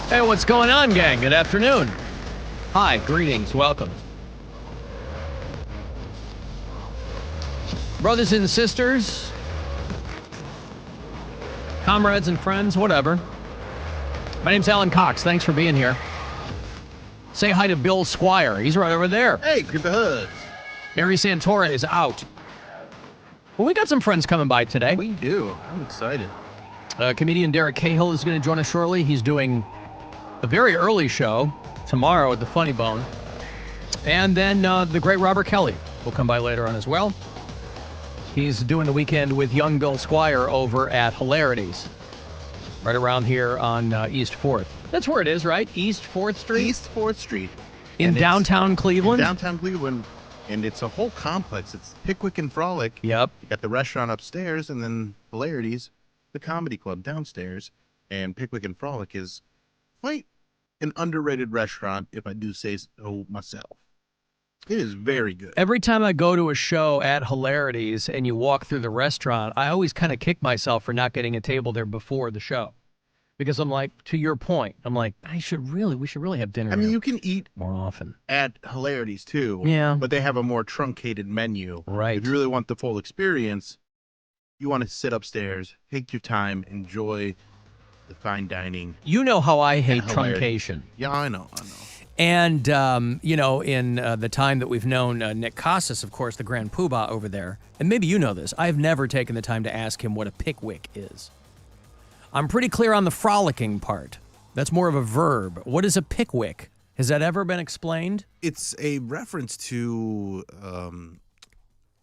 Hey, what's going on, gang? Good afternoon. Hi, greetings, welcome. Brothers and sisters, comrades and friends, whatever. My name's Alan Cox. Thanks for being here. Say hi to Bill Squire. He's right over there. Hey, get the hoods. Mary Santora is out. Well, we got some friends coming by today. We do. I'm excited. Comedian Derek Cahill is going to join us shortly. He's doing a very early show tomorrow at the Funny Bone. And then the great Robert Kelly will come by later on as well. He's doing the weekend with young Bill Squire over at Hilarities, right around here on East 4th. That's where it is, right? East 4th Street? East 4th Street. In downtown Cleveland? In downtown Cleveland. And it's a whole complex. It's Pickwick and Frolic. Yep. You got the restaurant upstairs, and then Hilarities, the comedy club downstairs. And Pickwick and Frolic is quite an underrated restaurant, if I do say so myself. It is very good. Every time I go to a show at Hilarities and you walk through the restaurant, I always kind of kick myself for not getting a table there before the show. Because I'm like, to your point, I'm like, we should really have dinner. I mean, here you can eat more often at Hilarities too. Yeah. But they have a more truncated menu. Right. If you really want the full experience, you want to sit upstairs, take your time, enjoy the fine dining. You know how I hate Hilarities. truncation. Yeah, I know. And, in the time that we've known Nick Casas, of course, the Grand Poobah over there, and maybe you know this, I've never taken the time to ask him what a pickwick is. I'm pretty clear on the frolicking part. That's more of a verb. What is a pickwick? Has that ever been explained? It's a reference to a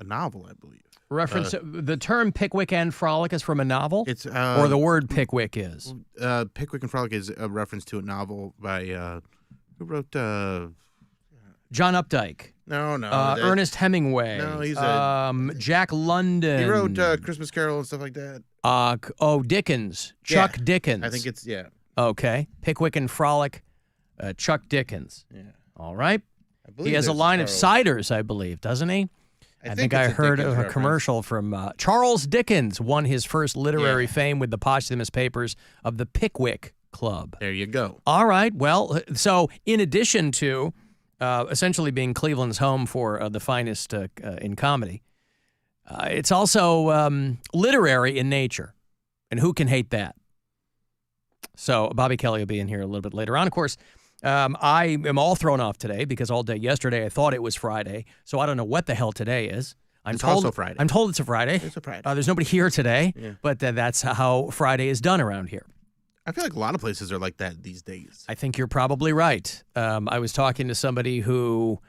novel, I believe. The term pickwick and frolic is from a novel? It's or the word pickwick is? Pickwick and Frolic is a reference to a novel by who wrote John Updike. No. Ernest Hemingway. No, he's Jack London. He wrote Christmas Carol and stuff like that. Dickens. Chuck Dickens. I think it's, yeah. Okay. Pickwick and Frolic, Chuck Dickens. Yeah. All right. I believe He has a there's line of Charles. ciders, I believe, doesn't he? I think it's I heard Dickens a reference. commercial from Charles Dickens won his first literary fame with the posthumous papers of the Pickwick Club. There you go. All right. Well, so in addition to essentially being Cleveland's home for the finest in comedy, it's also literary in nature. And who can hate that? So Bobby Kelly will be in here a little bit later on. Of course, I am all thrown off today because all day yesterday I thought it was Friday. So I don't know what the hell today is. It's also Friday. I'm told it's a Friday. It's a Friday. There's nobody here today, Yeah. but that's how Friday is done around here. I feel like a lot of places are like that these days. I think you're probably right. I was talking to somebody who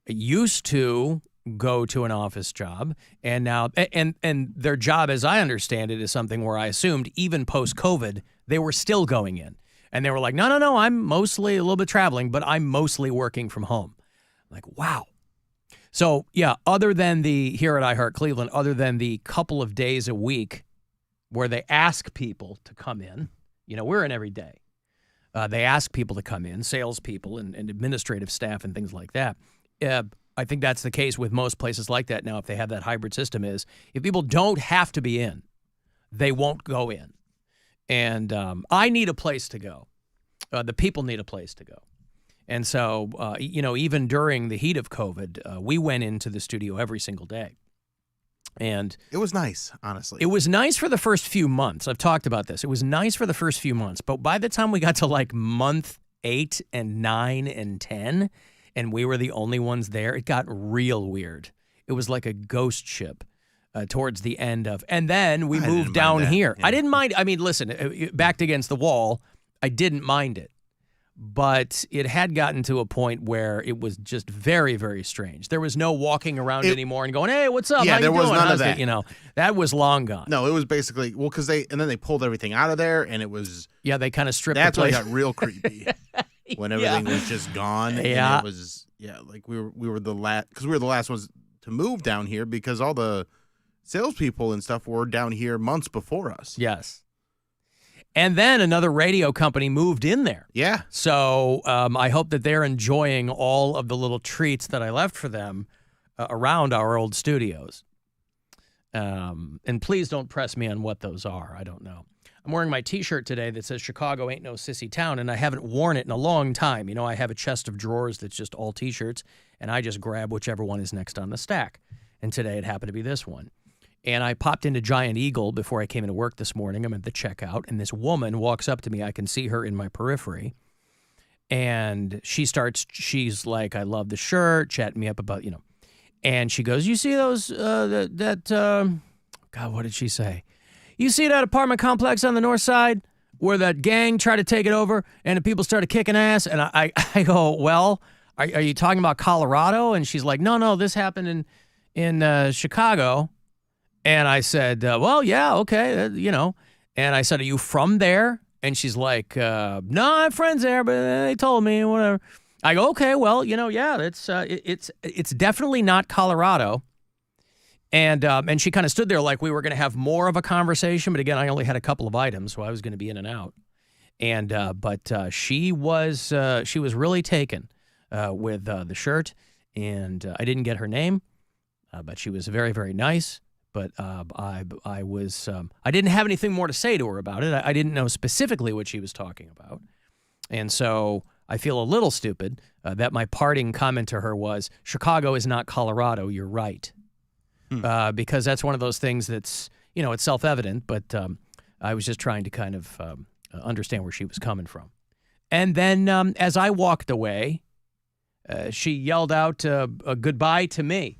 used to go to an office job, and now and their job, as I understand it, is something where I assumed even post-COVID they were still going in, and they were like, no, I'm mostly a little bit traveling, but I'm mostly working from home. I'm like, wow. So yeah, other than here at iHeart Cleveland, other than the couple of days a week where they ask people to come in. We're in every day. They ask people to come in, salespeople and administrative staff and things like that. I think that's the case with most places like that now, if they have that hybrid system, is if people don't have to be in, they won't go in. And I need a place to go. The people need a place to go. And so, even during the heat of COVID, we went into the studio every single day. And it was nice, honestly. It was nice for the first few months. I've talked about this. It was nice for the first few months. But by the time we got to like month 8 and 9 and 10, and we were the only ones there, it got real weird. It was like a ghost ship towards the end of. And then we moved down here. Yeah. I didn't mind. I mean, listen, backed against the wall, I didn't mind it. But it had gotten to a point where it was just very, very strange. There was no walking around anymore and going, "Hey, what's up? Yeah, how there you was doing?" none of that. That was long gone. No, it was basically because and then they pulled everything out of there, and it was they kind of stripped. That's the place. when it got real creepy when everything was just gone. Yeah, and it was like we were the last because we were the last ones to move down here because all the salespeople and stuff were down here months before us. Yes. And then another radio company moved in there. Yeah. So I hope that they're enjoying all of the little treats that I left for them around our old studios. And please don't press me on what those are. I don't know. I'm wearing my T-shirt today that says Chicago ain't no sissy town, and I haven't worn it in a long time. You know, I have a chest of drawers that's just all T-shirts, and I just grab whichever one is next on the stack. And today it happened to be this one. And I popped into Giant Eagle before I came into work this morning. I'm at the checkout, and this woman walks up to me. I can see her in my periphery. And she's like, I love the shirt, chatting me up about, you know. And she goes, you see those, God, what did she say? You see that apartment complex on the north side where that gang tried to take it over and the people started kicking ass? And I go, well, are you talking about Colorado? And she's like, no, this happened in Chicago. And I said, well, yeah, okay, you know. And I said, are you from there? And she's like, no, I have friends there, but they told me, whatever. I go, okay, well, you know, yeah, it's definitely not Colorado. And she kind of stood there like we were going to have more of a conversation. But again, I only had a couple of items, so I was going to be in and out. And but she was really taken with the shirt. And I didn't get her name, but she was very, very nice. But I didn't have anything more to say to her about it. I didn't know specifically what she was talking about. And so I feel a little stupid that my parting comment to her was, Chicago is not Colorado, you're right. Because that's one of those things that's, you know, it's self-evident, but I was just trying to kind of understand where she was coming from. And then as I walked away, she yelled out a goodbye to me.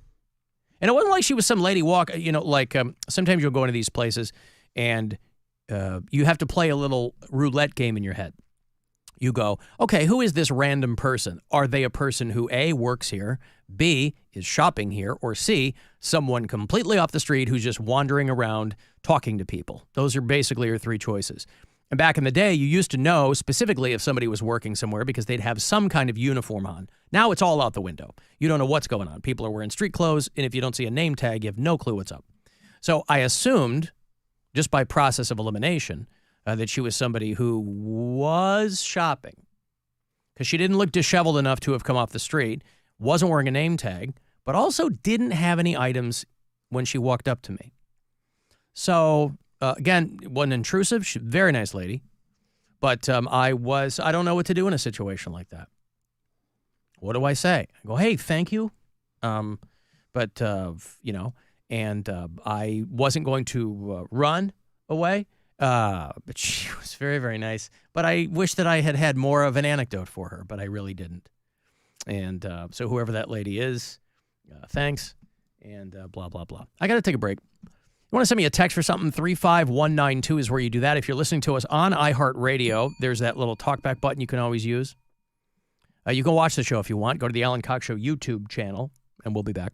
And it wasn't like she was some lady you know, like sometimes you'll go into these places and you have to play a little roulette game in your head. You go, okay, who is this random person? Are they a person who A, works here, B, is shopping here, or C, someone completely off the street who's just wandering around talking to people? Those are basically your three choices. And back in the day, you used to know specifically if somebody was working somewhere because they'd have some kind of uniform on. Now it's all out the window. You don't know what's going on. People are wearing street clothes, and if you don't see a name tag, you have no clue what's up. So I assumed, just by process of elimination, that she was somebody who was shopping because she didn't look disheveled enough to have come off the street, wasn't wearing a name tag, but also didn't have any items when she walked up to me. So, again, it wasn't intrusive. She's a very nice lady. But I don't know what to do in a situation like that. What do I say? I go, hey, thank you. But, you know, and I wasn't going to run away. But she was very, very nice. But I wish that I had had more of an anecdote for her, but I really didn't. And so whoever that lady is, thanks, and blah, blah, blah. I got to take a break. You want to send me a text for something? 35192 is where you do that. If you're listening to us on iHeartRadio, there's that little talkback button you can always use. You can watch the show if you want. Go to the Alan Cox Show YouTube channel, and we'll be back.